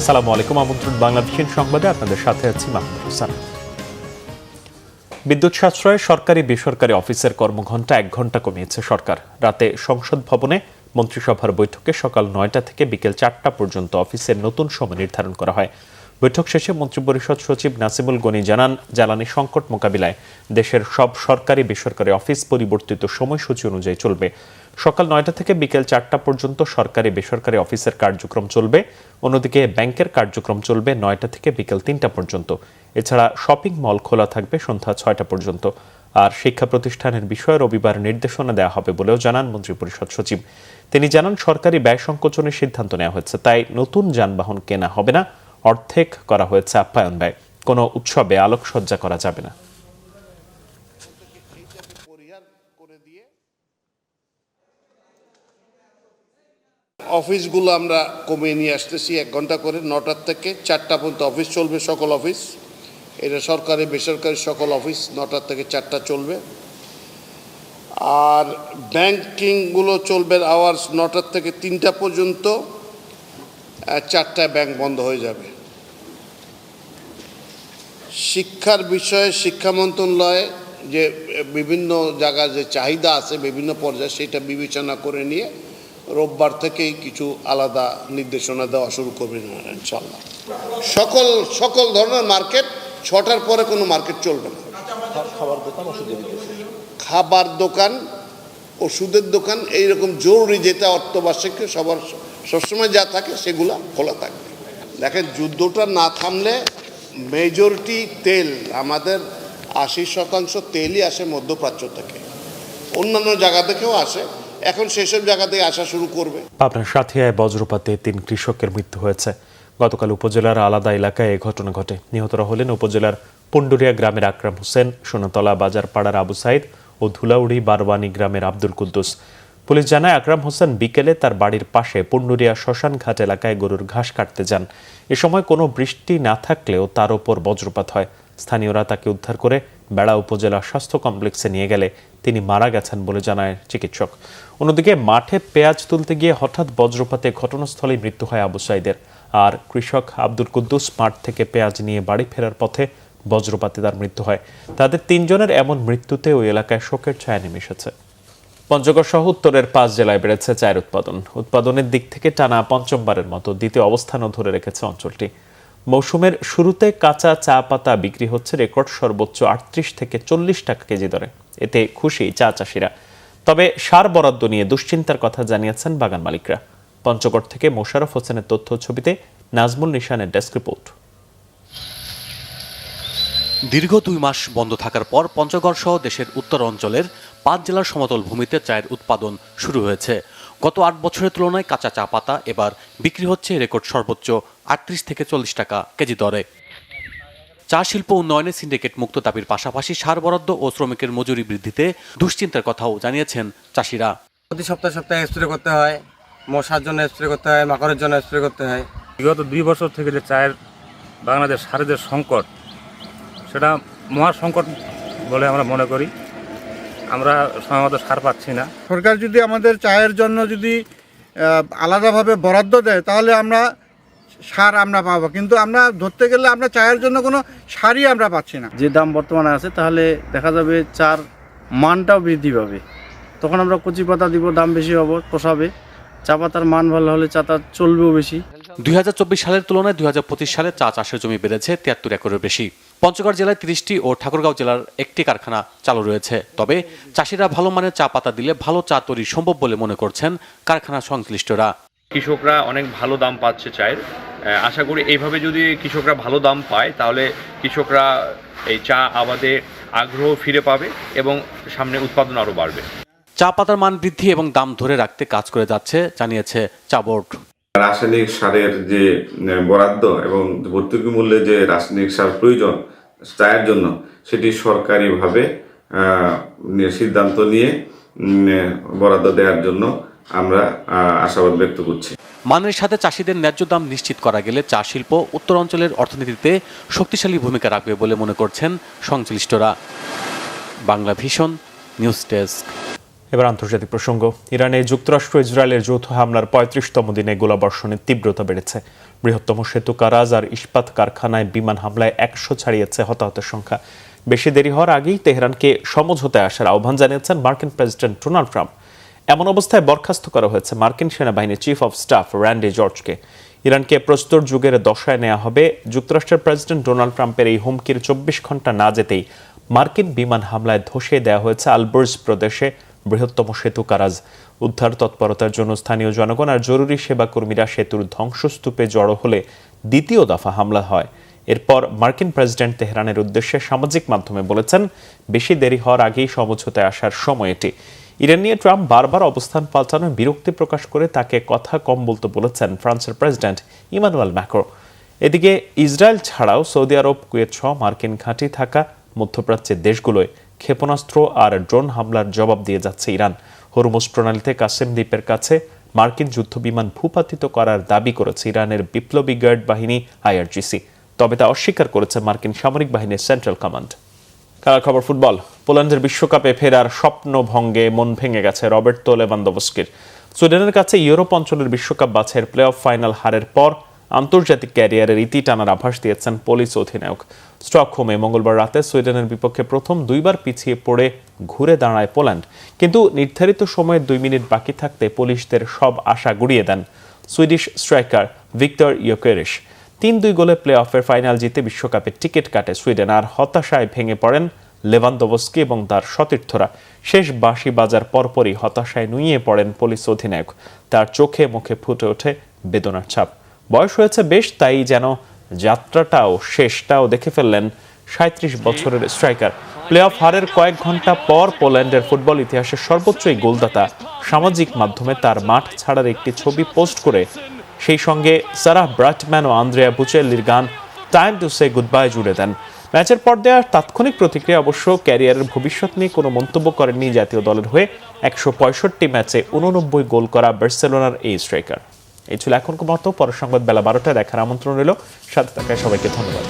আসসালামু আলাইকুম। আমন্ত্রণ বাংলা ভিশন সংবাদে আপনাদের সাথে আছি মাহমুদ হোসেন। বিদ্যুৎ সাশ্রয়ে সরকারি বেসরকারি অফিসের কর্মঘণ্টা 1 ঘণ্টা কমিয়েছে সরকার। রাতে সংসদ ভবনে মন্ত্রিসভার বৈঠকে সকাল 9টা থেকে বিকেল 4টা পর্যন্ত অফিসের নতুন সময় নির্ধারণ করা হয়। বৈঠক শেষে মন্ত্রিপরিষদ সচিব নাসিমুল গনি জানান, জ্বালানি সংকট মোকাবিলায় দেশের সব সরকারি বেসরকারি অফিস পরিবর্তিত সময়সূচি অনুযায়ী চলবে। সকাল 9টা থেকে বিকেল 4টা পর্যন্ত সরকারি বেসরকারি অফিসের কার্যক্রম চলবে। অন্যদিকে ব্যাংকের কার্যক্রম চলবে 9টা থেকে বিকেল 3টা পর্যন্ত। এছাড়া শপিং মল খোলা থাকবে সন্ধ্যা 6টা পর্যন্ত। আর শিক্ষা প্রতিষ্ঠানের বিষয়ে রবিবার নির্দেশনা দেওয়া হবে বলেও জানান মন্ত্রিপরিষদ সচিব। তিনি জানান, সরকারি ব্যয় সংকোচনের সিদ্ধান্ত নেওয়া হয়েছে, তাই নতুন যানবাহন কেনা হবে না। অর্ধেক করা হয়েছে আপ্যায়ন ব্যয়। কোনো উৎসবে আলোকসজ্জা করা যাবে না। অফিসগুলো আমরা কমিয়ে নিয়ে আসতেছি 1 ঘন্টা করে। 9টার থেকে 4টা পর্যন্ত অফিস চলবে, সকল অফিস। এটা সরকারি বেসরকারি সকল অফিস 9টার থেকে 4টা চলবে। আর ব্যাংকিংগুলো চলবে আওয়ার্স 9টার থেকে 3টা পর্যন্ত। 4টায় ব্যাংক বন্ধ হয়ে যাবে। শিক্ষার বিষয়ে শিক্ষা মন্ত্রণালয়ে যে বিভিন্ন জায়গায় যে চাহিদা আছে বিভিন্ন পর্যায়ে, সেটা বিবেচনা করে নিয়ে রোববার থেকেই কিছু আলাদা নির্দেশনা দেওয়া শুরু করবেন ইনশাল্লাহ। সকল ধরনের মার্কেট 6টার পরে কোনো মার্কেট চলবে না। খাবার দোকান, ওষুধের দোকান, এইরকম জরুরি যেটা অত্যাবশ্যক সবার সবসময় যা থাকে সেগুলা খোলা থাকবে। দেখেন, যুদ্ধটা না থামলে মেজরিটি তেল, আমাদের 80% তেলই আসে মধ্যপ্রাচ্য থেকে, অন্যান্য জায়গা থেকেও আসে। এখন সেসব জায়গা থেকে আসা শুরু করবে। পাবনার সাথিয়ায় বজ্রপাতে 3 কৃষকের মৃত্যু হয়েছে। গতকাল উপজেলার আলাদা এলাকায় এই ঘটনা ঘটে। নিহতরা হলেন উপজেলার পুন্ডুরিয়া গ্রামের আকরাম হোসেন, সোনাতলা বাজারপাড়ার আবু সাইদ ও ধুলাউড়ি বারওয়ানি গ্রামের আব্দুল কুদ্দুস। পুলিশ জানায়, আকরাম হোসেন বিকেলে তার বাড়ির পাশে পুন্ডুরিয়া শ্মশান ঘাট এলাকায় গরুর ঘাস কাটতে যান। এ সময় কোনো বৃষ্টি না থাকলেও তার ওপর বজ্রপাত হয়। স্থানীয়রা তাকে উদ্ধার করে বেড়া উপজেলা স্বাস্থ্য কমপ্লেক্সে নিয়ে গেলে তিনি মারা গেছেন বলে জানায় চিকিৎসক। অন্যদিকে মাঠে পেঁয়াজ তুলতে গিয়ে হঠাৎ বজ্রপাতে ঘটনাস্থলেই মৃত্যু হয় আবু সাইদের। আর কৃষক আব্দুল কুদ্দুস মাঠ থেকে পেঁয়াজ নিয়ে বাড়ি ফেরার পথে বজ্রপাতে তার মৃত্যু হয়। তাদের 3 জনের এমন মৃত্যুতে ওই এলাকায় শোকের ছায়া নেমে এসেছে। পঞ্চগড় সহ উত্তরের 5 জেলায় বেড়েছে চায়ের উৎপাদন। উৎপাদনের দিক থেকে টানা পঞ্চমবারের মতো দ্বিতীয় অবস্থানও ধরে রেখেছে অঞ্চলটি। মৌসুমের শুরুতে কাঁচা চা পাতা বিক্রি হচ্ছে রেকর্ড সর্বোচ্চ 38 থেকে 40 টাকা কেজি দরে। এতে খুশি চা চাষিরা। তবে সার বরাদ্দ নিয়ে দুশ্চিন্তার কথা জানিয়েছেন বাগান মালিকরা। পঞ্চগড় থেকে মোশাররফ হোসেনের তথ্য ছবিতে নাজমুল নিশানের ডেস্ক রিপোর্ট। দীর্ঘ 2 মাস বন্ধ থাকার পর পঞ্চগড় সহ দেশের উত্তর অঞ্চলের 5 জেলার সমতল ভূমিতে চায়ের উৎপাদন শুরু হয়েছে। গত 8 বছরের তুলনায় কাঁচা চা পাতা এবার বিক্রি হচ্ছে রেকর্ড সর্বোচ্চ 38 থেকে 40 টাকা কেজি দরে। চা শিল্প উন্নয়নে সিন্ডিকেট মুক্ত দাবির পাশাপাশি সার বরাদ্দ ও শ্রমিকের মজুরি বৃদ্ধিতে দুশ্চিন্তার কথাও জানিয়েছেন চাষিরা। প্রতি সপ্তাহে স্প্রে করতে হয়, মশার জন্য স্প্রে করতে হয়, মাকড়ের জন্য স্প্রে করতে হয়। বিগত 2 বছর থেকে যে চায়ের বাংলাদেশ সারের যে সংকট, সেটা মহা সংকট বলে আমরা মনে করি। আমরা সময়মতো সার পাচ্ছি না। সরকার যদি আমাদের চায়ের জন্য যদি আলাদাভাবে বরাদ্দ দেয় তাহলে আমরা সার আমরা পাবো, কিন্তু আমরা ধরতে গেলে আমরা চায়ের জন্য কোনো সারই আমরা পাচ্ছি না। যে দাম বর্তমানে আছে তাহলে দেখা যাবে চার মানটাও বৃদ্ধি পাবে। তখন আমরা কচি পাতা দিব, দাম বেশি হবে, পোষাবে। চা পাতার মান ভালো হলে চা তা চলবেও বেশি। 2024 সালের তুলনায় 2025 সালে চা চাষের জমি বেড়েছে 73 একরের বেশি। পঞ্চগড় জেলায় 30টি ও ঠাকুরগাঁও জেলার 1টি কারখানা চালু রয়েছে। তবে চাষিরা ভালো মানের চা পাতা দিলে ভালো চা তৈরি সম্ভব বলে মনে করছেন কারখানা সংশ্লিষ্টরা। কৃষকরা অনেক ভালো দাম পাচ্ছে চায়ের। আশা করি এইভাবে যদি কৃষকরা ভালো দাম পায় তাহলে কৃষকরা এই চা আবাদে আগ্রহ ফিরে পাবে এবং সামনে উৎপাদন আরও বাড়বে। চা পাতার মান বৃদ্ধি এবং দাম ধরে রাখতে কাজ করে যাচ্ছে জানিয়েছে চা বোর্ড। রাসায়নিক সারের যে বরাদ্দ এবং ভর্তুকি মূল্যে যে রাসায়নিক সার প্রয়োজন চায়ের জন্য, সেটি সরকারিভাবে সিদ্ধান্ত নিয়ে বরাদ্দ দেওয়ার জন্য আমরা আশাবাদ ব্যক্ত করছি। মানের সাথে চাষিদের ন্যায্য দাম নিশ্চিত করা গেলে চা শিল্প উত্তর অঞ্চলের অর্থনীতিতে শক্তিশালী ভূমিকা রাখবে বলে মনে করছেন সংশ্লিষ্টরা। Bangla vision news desk. এবার আন্তর্জাতিক প্রসঙ্গ। ইরানে যুক্তরাষ্ট্র ইসরায়েলের যৌথ হামলার ৩৫তম দিনে গোলাবর্ষণের তীব্রতা বেড়েছে। বৃহত্তম সেতু কারাজ আর ইস্পাত কারখানায় বিমান হামলায় ১০০ ছাড়িয়েছে হতাহতের সংখ্যা। বেশি দেরি হওয়ার আগেই তেহরানকে সমঝোতায় আসার আহ্বান জানিয়েছেন মার্কিন প্রেসিডেন্ট ডোনাল্ড ট্রাম্প। এমন অবস্থায় বরখাস্ত করা হয়েছে মার্কিন সেনাবাহিনীর চিফ অব স্টাফ র্যান্ডি জর্জকে। ইরানকে প্রস্তর যুগের দশায় নেওয়া হবে। যুক্তরাষ্ট্রের প্রেসিডেন্ট ডোনাল্ড ট্রাম্পের এই হুমকির ২৪ ঘন্টা না যেতেই মার্কিন বিমান হামলায় ধসিয়ে দেওয়া হয়েছে আলবর্জ প্রদেশে বৃহত্তম সেতু কারাজ। উদ্ধার তৎপরতার জন্য স্থানীয় জনগণ আর জরুরি সেবা কর্মীরা সেতুর ধ্বংসস্তূপে জড়ো হলে দ্বিতীয় দফা হামলা হয়। এরপর মার্কিন প্রেসিডেন্ট তেহরানের উদ্দেশ্যে সামাজিক মাধ্যমে বলেছেন, বেশি দেরি হওয়ার আগেই সমঝোতায় আসার সময় এটি। ইরান নিয়ে ট্রাম্প বারবার অবস্থান পাল্টানোর বিরক্তি প্রকাশ করে তাকে কথা কম বলতে বলেছেন ফ্রান্সের প্রেসিডেন্ট ইমানুয়েল ম্যাক্রো। এদিকে ইসরায়েল ছাড়াও সৌদি আরব, কুয়েত সহ মার্কিন ঘাঁটি থাকা মধ্যপ্রাচ্যের দেশগুলোয় ক্ষেপণাস্ত্র আর ড্রোন হামলার জবাব দিয়ে যাচ্ছে ইরান। হরমুজ প্রণালীতে কাসেম দ্বীপের কাছে মার্কিন যুদ্ধবিমান ভূপাতিত করার দাবি করেছে ইরানের বিপ্লবী গার্ড বাহিনী আইআরজিসি। তবে তা অস্বীকার করেছে মার্কিন সামরিক বাহিনীর সেন্ট্রাল কমান্ড। খেলার খবর ফুটবল। পোল্যান্ডের বিশ্বকাপে ফেরার স্বপ্ন ভঙ্গে মন ভেঙে গেছে রবার্তো লেভানডোভস্কির। সুইডেনের কাছে ইউরোপ অঞ্চলের বিশ্বকাপ বাছাইয়ের প্লে অফ ফাইনাল হারের পর আন্তর্জাতিক ক্যারিয়ারের ইতি টানার আভাস দিয়েছেন পোলিশ অধিনায়ক। স্টকহোমে মঙ্গলবার রাতে সুইডেনের বিপক্ষে প্রথম দুইবার পিছিয়ে পড়ে ঘুরে দাঁড়ায় পোল্যান্ড, কিন্তু নির্ধারিত সময়ে 2 মিনিট বাকি থাকতে পোলিশদের সব আশা গুড়িয়ে দেন সুইডিশ স্ট্রাইকার ভিক্টর ইয়োকেরেশ। 3-2 গোলে প্লে অফের ফাইনাল জিতে বিশ্বকাপের টিকিট কাটে সুইডেন। আর হতাশায় ভেঙে পড়েন লেভানডোভস্কি এবং তার সতীর্থরা। শেষ বাঁশি বাজার পরপরই হতাশায় নুইয়ে পড়েন পোলিশ অধিনায়ক। তার চোখে মুখে ফুটে ওঠে বেদনার ছাপ। বয়স হয়েছে বেশ, তাই যেন যাত্রাটাও শেষটাও দেখে ফেললেন 37 বছরের স্ট্রাইকার। প্লে অফ হারের কয়েক ঘন্টা পর পোল্যান্ডের ফুটবল ইতিহাসের সর্বোচ্চ এই গোলদাতা সামাজিক মাধ্যমে তার মাঠ ছাড়ার একটি ছবি পোস্ট করে সেই সঙ্গে সারাহ ব্রাটম্যান ও আন্দ্রেয়া বুচেল্লির গান time to say good bye জুড়ে দেন। ম্যাচের পর দেওয়ার তাৎক্ষণিক প্রতিক্রিয়া অবশ্য ক্যারিয়ারের ভবিষ্যৎ নিয়ে কোনো মন্তব্য করেননি জাতীয় দলের হয়ে 165 ম্যাচে 89 গোল করা বার্সেলোনার এই স্ট্রাইকার। এই ছিল এখনকার মতো। পরের সংবাদ বেলা 12টায় দেখার আমন্ত্রণ রইল। সাথে থাকায় সবাইকে ধন্যবাদ।